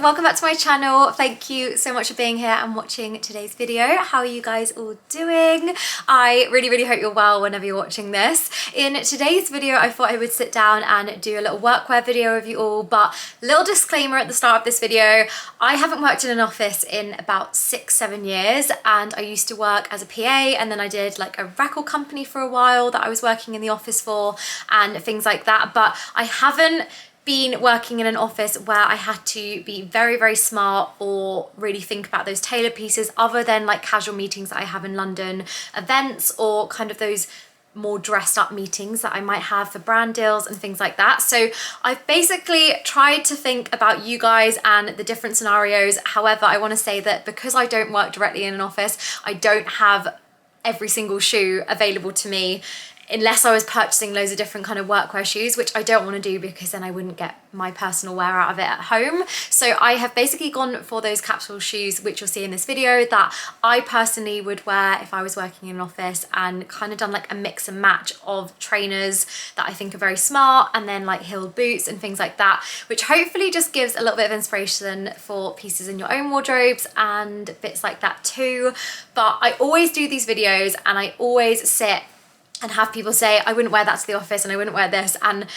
welcome back to my channel. Thank you so much for being here and watching today's video. How are you guys all doing? I really hope you're well whenever you're watching this. In today's video, I thought I would sit down and do a little workwear video of you all, but little disclaimer at the start of this video, I haven't worked in an office in about 6-7 years, and I used to work as a PA, and then I did like a record company for a while that I was working in the office for and things like that, but I haven't been working in an office where I had to be very smart or really think about those tailored pieces, other than like casual meetings that I have in London, events, or kind of those more dressed up meetings that I might have for brand deals and things like that. So I've basically tried to think about you guys and the different scenarios. However, I want to say that because I don't work directly in an office, I don't have every single shoe available to me unless I was purchasing loads of different kind of workwear shoes, which I don't want to do because then I wouldn't get my personal wear out of it at home. So I have basically gone for those capsule shoes, which you'll see in this video, that I personally would wear if I was working in an office, and kind of done like a mix and match of trainers that I think are very smart, and then like heeled boots and things like that, which hopefully just gives a little bit of inspiration for pieces in your own wardrobes and bits like that too. But I always do these videos and I always sit and have people say, I wouldn't wear that to the office and I wouldn't wear this. And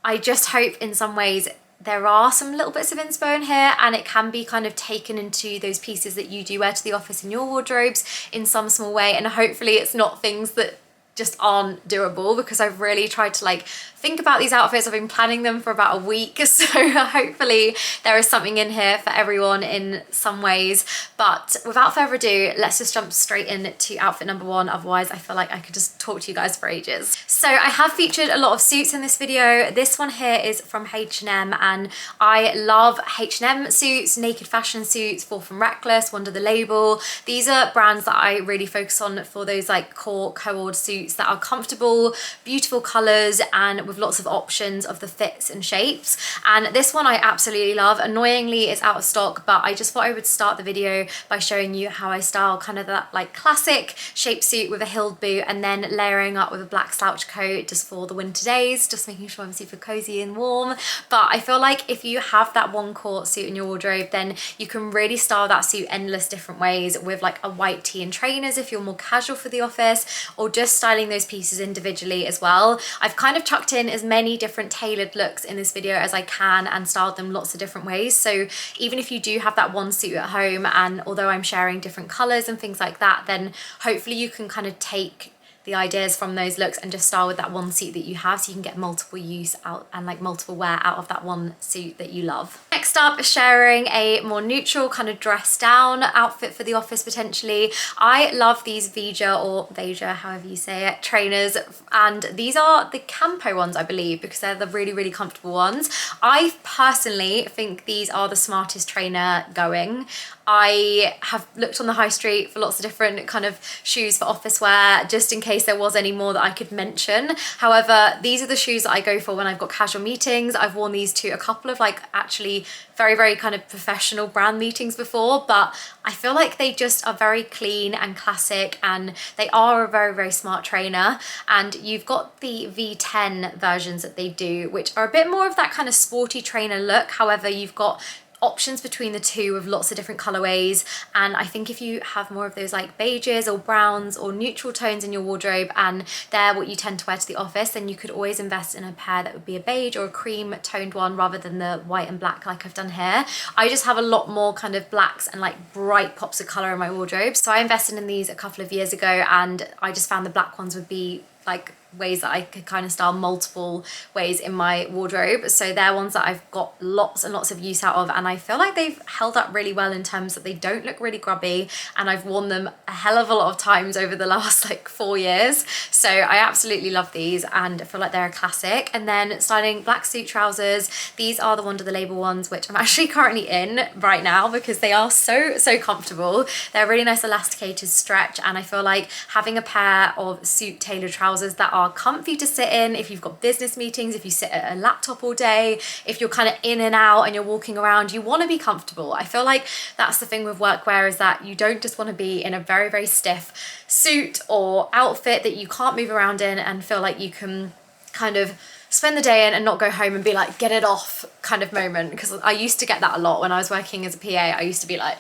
I just hope in some ways there are some little bits of inspo in here, and it can be kind of taken into those pieces that you do wear to the office in your wardrobes in some small way. And hopefully it's not things that just aren't doable, because I've really tried to like think about these outfits. I've been planning them for about a week, so hopefully there is something in here for everyone in some ways. But without further ado, let's just jump straight into outfit number one. Otherwise I feel like I could just talk to you guys for ages. So I have featured a lot of suits in this video. This one here is from H&M, and I love H&M suits, naked fashion suits, Fall from Reckless, Wonder the Label. These are brands that I really focus on for those like core co-ord suits that are comfortable, beautiful colors, and with lots of options of the fits and shapes. And this one I absolutely love. Annoyingly, it's out of stock, but I just thought I would start the video by showing you how I style kind of that like classic shape suit with a heeled boot, and then layering up with a black slouch coat just for the winter days, just making sure I'm super cozy and warm. But I feel like if you have that one core suit in your wardrobe, then you can really style that suit endless different ways, with like a white tee and trainers if you're more casual for the office, or just styling those pieces individually as well. I've kind of chucked in as many different tailored looks in this video as I can and styled them lots of different ways. So even if you do have that one suit at home, and although I'm sharing different colors and things like that, then hopefully you can kind of take the ideas from those looks and just style with that one suit that you have, so you can get multiple use out and like multiple wear out of that one suit that you love. Next up, sharing a more neutral kind of dress down outfit for the office potentially. I love these Veja, or Veja, however you say it, trainers, and these are the Campo ones, I believe, because they're the really comfortable ones. I personally think these are the smartest trainer going. I have looked on the high street for lots of different kind of shoes for office wear, just in case there was any more that I could mention. However, these are the shoes that I go for when I've got casual meetings. I've worn these to a couple of like actually very kind of professional brand meetings before, but I feel like they just are very clean and classic, and they are a very smart trainer. And you've got the V10 versions that they do, which are a bit more of that kind of sporty trainer look. However, you've got options between the two with lots of different colorways, and I think if you have more of those like beiges or browns or neutral tones in your wardrobe, and they're what you tend to wear to the office, then you could always invest in a pair that would be a beige or a cream toned one rather than the white and black like I've done here. I just have a lot more kind of blacks and like bright pops of color in my wardrobe, so I invested in these a couple of years ago, and I just found the black ones would be like ways that I could kind of style multiple ways in my wardrobe. So they're ones that I've got lots and lots of use out of, and I feel like they've held up really well in terms that they don't look really grubby, and I've worn them a hell of a lot of times over the last like 4 years. So I absolutely love these and I feel like they're a classic. And then styling black suit trousers, these are the Wonder the Label ones, which I'm actually currently in right now because they are so comfortable. They're really nice elasticated stretch, and I feel like having a pair of suit tailored trousers that are comfy to sit in if you've got business meetings, if you sit at a laptop all day, if you're kind of in and out and you're walking around, you want to be comfortable. I feel like that's the thing with workwear, is that you don't just want to be in a very stiff suit or outfit that you can't move around in and feel like you can kind of spend the day in and not go home and be like, get it off kind of moment. Because I used to get that a lot when I was working as a PA. I used to be like,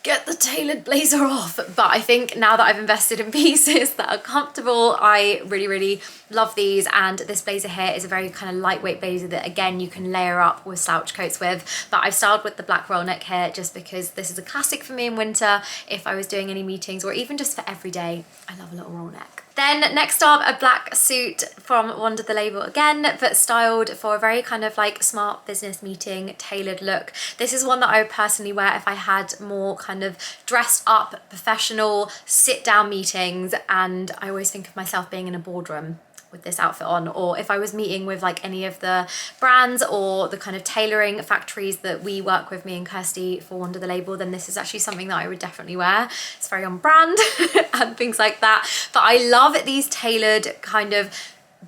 get the tailored blazer off. But I think now that I've invested in pieces that are comfortable, I really, really love these. And this blazer here is a very kind of lightweight blazer that, again, you can layer up with slouch coats with. But I've styled with the black roll neck here just because this is a classic for me in winter if I was doing any meetings, or even just for every day. I love a little roll neck. Then next up, a black suit from Wander the Label again, but styled for a very kind of like smart business meeting tailored look. This is one that I would personally wear if I had more kind of dressed up professional sit down meetings, and I always think of myself being in a boardroom with this outfit on, or if I was meeting with like any of the brands or the kind of tailoring factories that we work with, me and Kirsty, for Wander the Label, then this is actually something that I would definitely wear. It's very on brand and things like that. But I love these tailored kind of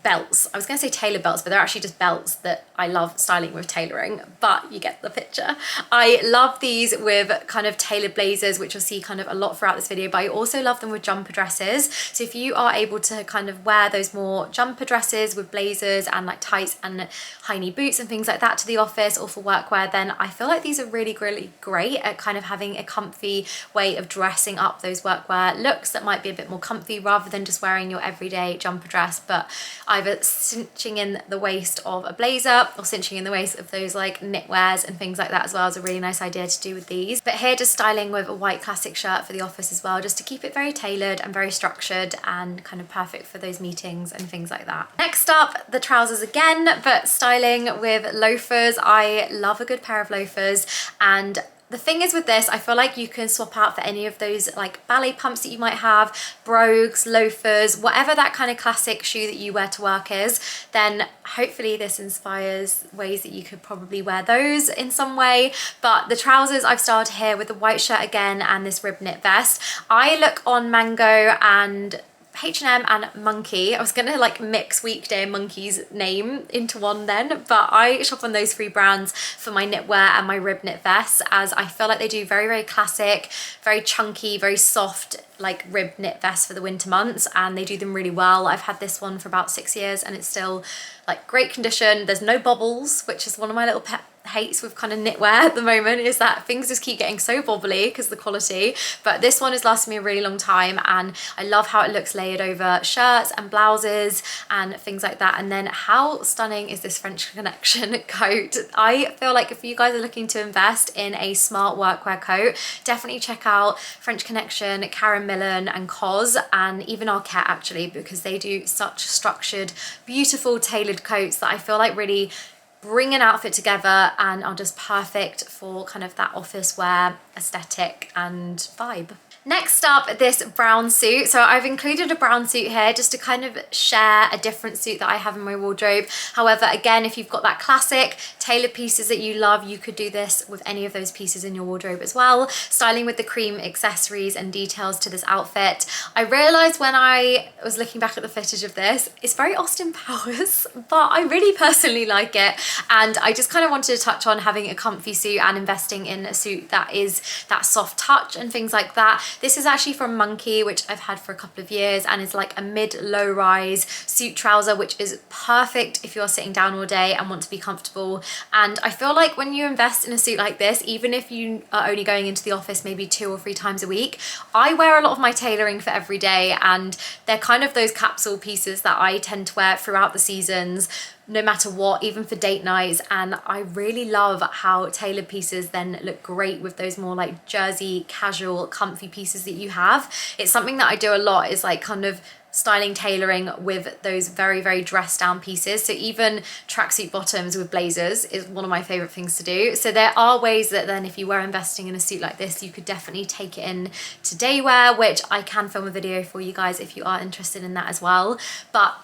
belts. I was going to say tailored belts, but they're actually just belts that I love styling with tailoring, but you get the picture. I love these with kind of tailored blazers, which you'll see kind of a lot throughout this video, but I also love them with jumper dresses. So if you are able to kind of wear those more jumper dresses with blazers and like tights and high knee boots and things like that to the office or for workwear, then I feel like these are really, really great at kind of having a comfy way of dressing up those workwear looks that might be a bit more comfy, rather than just wearing your everyday jumper dress, but either cinching in the waist of a blazer or cinching in the waist of those like knitwears and things like that as well is a really nice idea to do with these. But here, just styling with a white classic shirt for the office as well, just to keep it very tailored and very structured and kind of perfect for those meetings and things like that. Next up, the trousers again, but styling with loafers. I love a good pair of loafers, and the thing is with this, I feel like you can swap out for any of those like ballet pumps that you might have, brogues, loafers, whatever that kind of classic shoe that you wear to work is, then hopefully this inspires ways that you could probably wear those in some way. But the trousers I've styled here with the white shirt again and this rib knit vest. I look on Mango and H&M and Monkey. I was gonna like mix Weekday and Monkey's name into one then, but I shop on those three brands for my knitwear and my rib knit vests, as I feel like they do very, very classic, very chunky, very soft like rib knit vests for the winter months, and they do them really well. I've had this one for about 6 years and it's still like great condition. There's no bobbles, which is one of my little pet hates with kind of knitwear at the moment, is that things just keep getting so bobbly because of the quality. But this one has lasted me a really long time, and I love how it looks layered over shirts and blouses and things like that. And then how stunning is this French Connection coat? I feel like if you guys are looking to invest in a smart workwear coat, definitely check out French Connection, Karen Millen and Cos, and even Arquette actually, because they do such structured, beautiful tailored coats that I feel like really bring an outfit together and are just perfect for kind of that office wear aesthetic and vibe. Next up, this brown suit. So I've included a brown suit here just to kind of share a different suit that I have in my wardrobe. However, again, if you've got that classic tailored pieces that you love, you could do this with any of those pieces in your wardrobe as well. Styling with the cream accessories and details to this outfit. I realized when I was looking back at the footage of this, it's very Austin Powers, but I really personally like it. And I just kind of wanted to touch on having a comfy suit and investing in a suit that is that soft touch and things like that. This is actually from Monkey, which I've had for a couple of years, and is like a mid-low rise suit trouser, which is perfect if you're sitting down all day and want to be comfortable. And I feel like when you invest in a suit like this, even if you are only going into the office maybe 2 or 3 times a week, I wear a lot of my tailoring for every day, and they're kind of those capsule pieces that I tend to wear throughout the seasons, no matter what, even for date nights. And I really love how tailored pieces then look great with those more like jersey, casual, comfy pieces that you have. It's something that I do a lot, is like kind of styling tailoring with those very, very dressed down pieces. So even tracksuit bottoms with blazers is one of my favorite things to do. So there are ways that then if you were investing in a suit like this, you could definitely take it in to day wear, which I can film a video for you guys if you are interested in that as well. But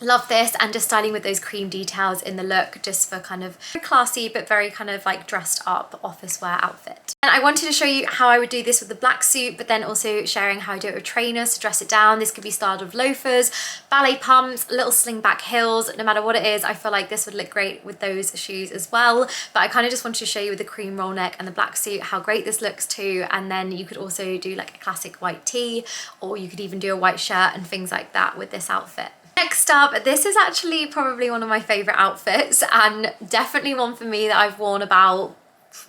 love this, and just styling with those cream details in the look, just for kind of classy but very kind of like dressed up office wear outfit. And I wanted to show you how I would do this with the black suit, but then also sharing how I do it with trainers to dress it down. This could be styled with loafers, ballet pumps, little slingback heels. No matter what it is, I feel like this would look great with those shoes as well. But I kind of just wanted to show you with the cream roll neck and the black suit how great this looks too. And then you could also do like a classic white tee, or you could even do a white shirt and things like that with this outfit. Next up, this is actually probably one of my favorite outfits, and definitely one for me that I've worn about,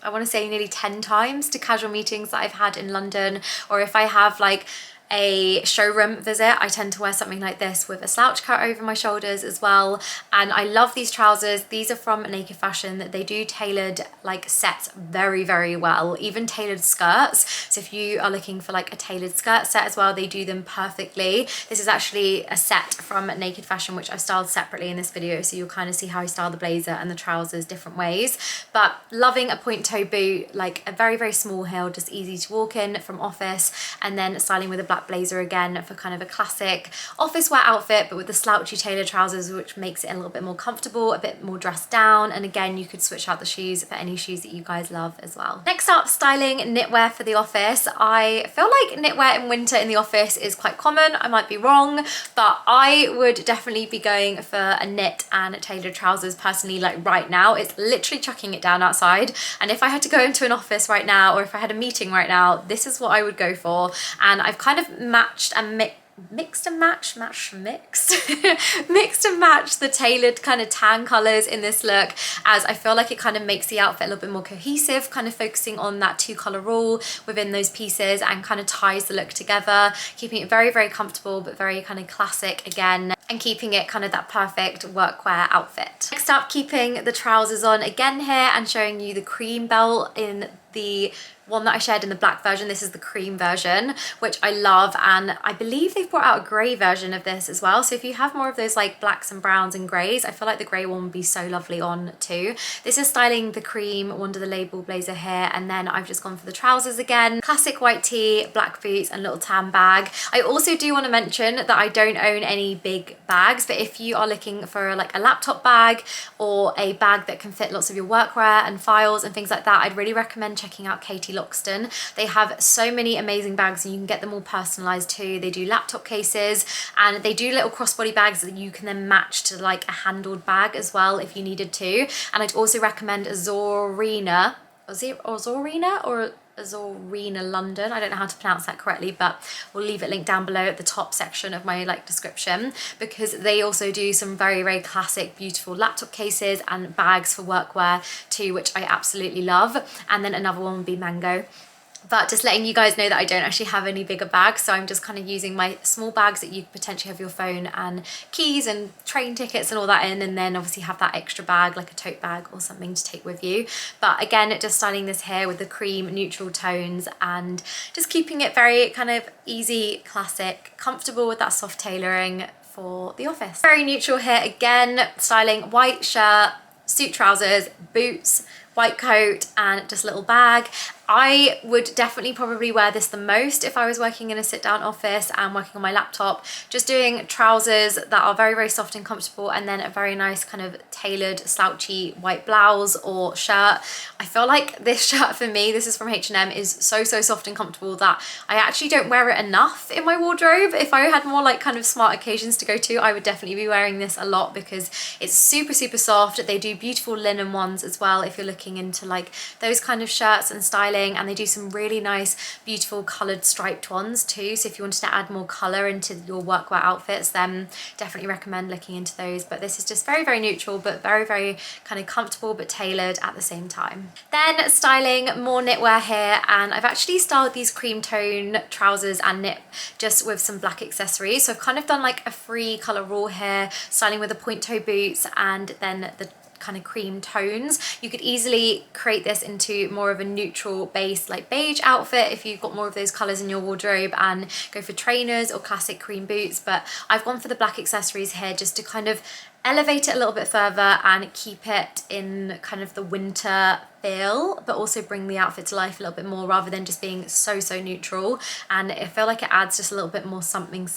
I want to say, nearly 10 times to casual meetings that I've had in London, or if I have like a showroom visit, I tend to wear something like this with a slouch cut over my shoulders as well. And I love these trousers. These are from Naked Fashion. They do tailored like sets very, very well, even tailored skirts. So if you are looking for like a tailored skirt set as well, they do them perfectly. This is actually a set from Naked Fashion, which I've styled separately in this video, so you'll kind of see how I style the blazer and the trousers different ways. But loving a point toe boot, like a very, very small heel, just easy to walk in from office, and then styling with a black blazer again for kind of a classic office wear outfit, but with the slouchy tailored trousers, which makes it a little bit more comfortable, a bit more dressed down. And again, you could switch out the shoes for any shoes that you guys love as well. Next up, styling knitwear for the office. I feel like knitwear in winter in the office is quite common. I might be wrong, but I would definitely be going for a knit and tailored trousers personally. Like right now, it's literally chucking it down outside, and if I had to go into an office right now, or if I had a meeting right now, this is what I would go for. And I've kind of mixed and matched the tailored kind of tan colors in this look, as I feel like it kind of makes the outfit a little bit more cohesive, kind of focusing on that 2-color rule within those pieces, and kind of ties the look together, keeping it very, very comfortable but very kind of classic again, and keeping it kind of that perfect workwear outfit. Next up, keeping the trousers on again here and showing you the cream belt in the one that I shared in the black version. This is the cream version, which I love, and I believe they've brought out a grey version of this as well. So if you have more of those like blacks and browns and greys, I feel like the grey one would be so lovely on too. This is styling the cream under the label blazer here, and then I've just gone for the trousers again. Classic white tee, black boots, and little tan bag. I also do want to mention that I don't own any big bags, but if you are looking for like a laptop bag or a bag that can fit lots of your workwear and files and things like that, I'd really recommend checking out Katie Loxton. They have so many amazing bags, and you can get them all personalized too. They do laptop cases, and they do little crossbody bags that you can then match to like a handled bag as well if you needed to. And I'd also recommend Zorina London. I don't know how to pronounce that correctly, but we'll leave it linked down below at the top section of my like description, because they also do some very, very classic, beautiful laptop cases and bags for workwear too, which I absolutely love. And then another one would be Mango. But just letting you guys know that I don't actually have any bigger bags, so I'm just kind of using my small bags that you potentially have your phone and keys and train tickets and all that in, and then obviously have that extra bag like a tote bag or something to take with you. But again, just styling this here with the cream neutral tones and just keeping it very kind of easy, classic, comfortable with that soft tailoring for the office. Very neutral here again, styling white shirt, suit trousers, boots, white coat, and just a little bag. I would definitely probably wear this the most if I was working in a sit-down office and working on my laptop, just doing trousers that are very, very soft and comfortable, and then a very nice kind of tailored slouchy white blouse or shirt. I feel like this shirt for me, this is from H&M, is so soft and comfortable that I actually don't wear it enough in my wardrobe. If I had more like kind of smart occasions to go to, I would definitely be wearing this a lot, because it's super soft. They do beautiful linen ones as well if you're looking into like those kind of shirts and styling, and they do some really nice, beautiful coloured striped ones too. So if you wanted to add more colour into your workwear outfits, then definitely recommend looking into those. But this is just very, very neutral, but very, very kind of comfortable but tailored at the same time. Then styling more knitwear here, and I've actually styled these cream tone trousers and knit just with some black accessories. So I've kind of done like a 3-colour rule here, styling with the point toe boots and then the kind of cream tones. You could easily create this into more of a neutral base like beige outfit if you've got more of those colors in your wardrobe, and go for trainers or classic cream boots. But I've gone for the black accessories here just to kind of elevate it a little bit further and keep it in kind of the winter feel, but also bring the outfit to life a little bit more, rather than just being so neutral. And I feel like it adds just a little bit more something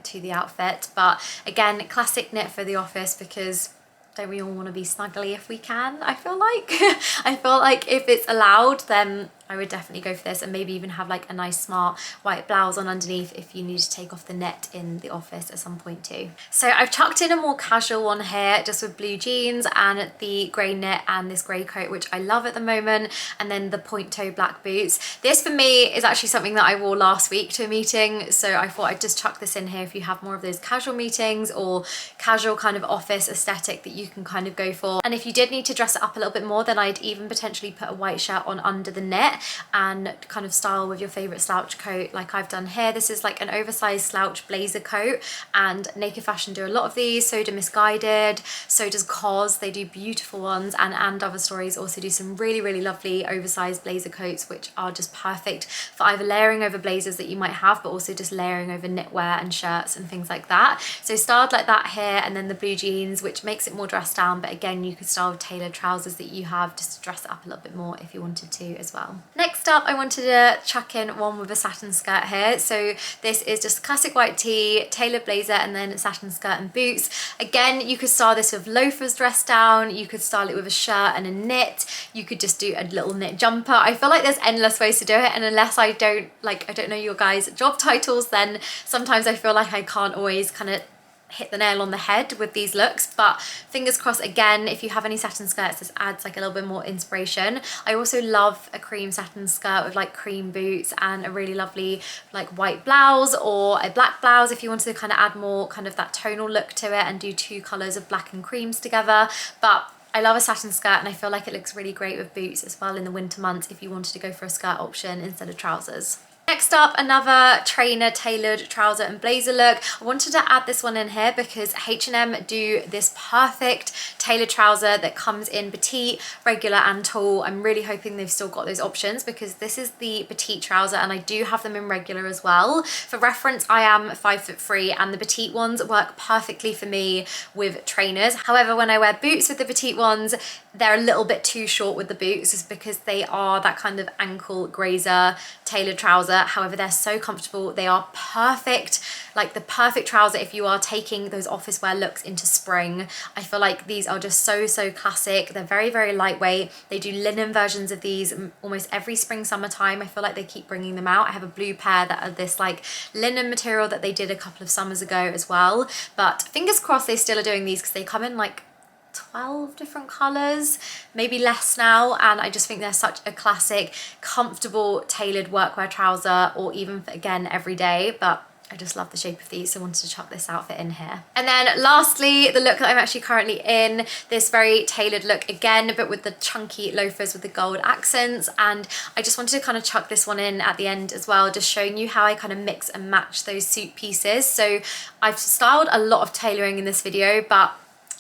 to the outfit. But again, classic knit for the office, because don't we all want to be snuggly if we can? I feel like I feel like if it's allowed, then I would definitely go for this, and maybe even have like a nice smart white blouse on underneath if you need to take off the net in the office at some point too. So I've chucked in a more casual one here, just with blue jeans and the grey knit and this grey coat, which I love at the moment, and then the point toe black boots. This for me is actually something that I wore last week to a meeting, so I thought I'd just chuck this in here if you have more of those casual meetings or casual kind of office aesthetic that you can kind of go for. And if you did need to dress it up a little bit more, then I'd even potentially put a white shirt on under the knit and kind of style with your favorite slouch coat like I've done here. This is like an oversized slouch blazer coat, and Naked Fashion do a lot of these, so do Misguided, so does COS. They do beautiful ones, and Other Stories also do some really lovely oversized blazer coats, which are just perfect for either layering over blazers that you might have, but also just layering over knitwear and shirts and things like that. So styled like that here, and then the blue jeans, which makes it more dressed down, but again, you could style with tailored trousers that you have just to dress it up a little bit more if you wanted to as well. Next up, I wanted to chuck in one with a satin skirt here. So this is just a classic white tee, tailored blazer, and then satin skirt and boots. Again, you could style this with loafers dressed down, you could style it with a shirt and a knit, you could just do a little knit jumper. I feel like there's endless ways to do it, and unless I don't know your guys' job titles, then sometimes I feel like I can't always kind of hit the nail on the head with these looks. But fingers crossed, again, if you have any satin skirts, this adds like a little bit more inspiration. I also love a cream satin skirt with like cream boots and a really lovely like white blouse, or a black blouse if you wanted to kind of add more kind of that tonal look to it and do two colours of black and creams together. But I love a satin skirt, and I feel like it looks really great with boots as well in the winter months if you wanted to go for a skirt option instead of trousers. Next up, another trainer tailored trouser and blazer look. I wanted to add this one in here because H&M do this perfect tailored trouser that comes in petite, regular and tall. I'm really hoping they've still got those options, because this is the petite trouser and I do have them in regular as well. For reference, I am 5'3", and the petite ones work perfectly for me with trainers. However, when I wear boots with the petite ones, they're a little bit too short with the boots, just because they are that kind of ankle grazer tailored trouser. However, they're so comfortable. They are perfect, like the perfect trouser if you are taking those office wear looks into spring. I feel like these are just so classic. They're very lightweight. They do linen versions of these almost every spring, summertime. I feel like they keep bringing them out. I have a blue pair that are this like linen material that they did a couple of summers ago as well. But fingers crossed they still are doing these, because they come in like 12 different colours, maybe less now, and I just think they're such a classic, comfortable, tailored workwear trouser, or even for, again, every day. But I just love the shape of these, so I wanted to chuck this outfit in here. And then lastly, the look that I'm actually currently in, this very tailored look again, but with the chunky loafers with the gold accents. And I just wanted to kind of chuck this one in at the end as well, just showing you how I kind of mix and match those suit pieces. So I've styled a lot of tailoring in this video, but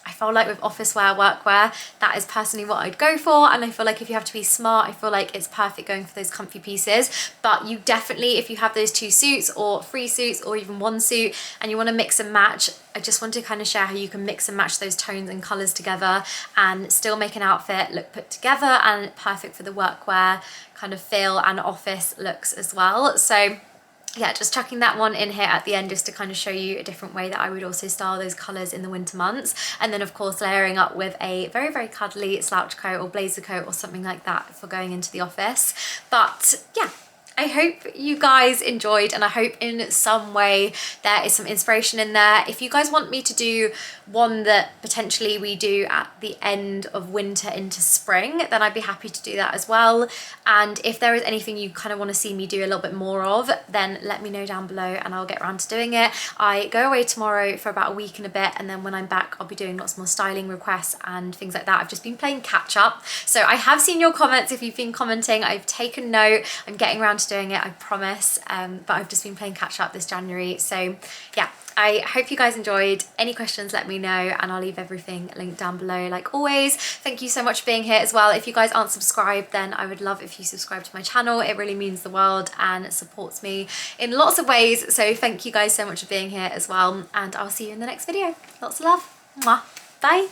I feel like with office wear, workwear, that is personally what I'd go for. And I feel like if you have to be smart, I feel like it's perfect going for those comfy pieces. But you definitely, if you have those two suits or three suits or even one suit and you want to mix and match, I just want to kind of share how you can mix and match those tones and colours together and still make an outfit look put together and perfect for the workwear kind of feel and office looks as well. So yeah, just chucking that one in here at the end just to kind of show you a different way that I would also style those colours in the winter months. And then of course layering up with a very cuddly slouch coat or blazer coat or something like that for going into the office. But yeah, I hope you guys enjoyed, and I hope in some way there is some inspiration in there. If you guys want me to do one that potentially we do at the end of winter into spring, then I'd be happy to do that as well. And if there is anything you kind of want to see me do a little bit more of, then let me know down below and I'll get around to doing it. I go away tomorrow for about a week and a bit, and then when I'm back I'll be doing lots more styling requests and things like that. I've just been playing catch up, so I have seen your comments. If you've been commenting, I've taken note. I'm getting around to doing it, I promise. But I've just been playing catch up this January. So yeah, I hope you guys enjoyed. Any questions, let me know, and I'll leave everything linked down below like always. Thank you so much for being here as well. If you guys aren't subscribed, then I would love if you subscribe to my channel. It really means the world and it supports me in lots of ways. So thank you guys so much for being here as well, and I'll see you in the next video. Lots of love. Mwah. Bye.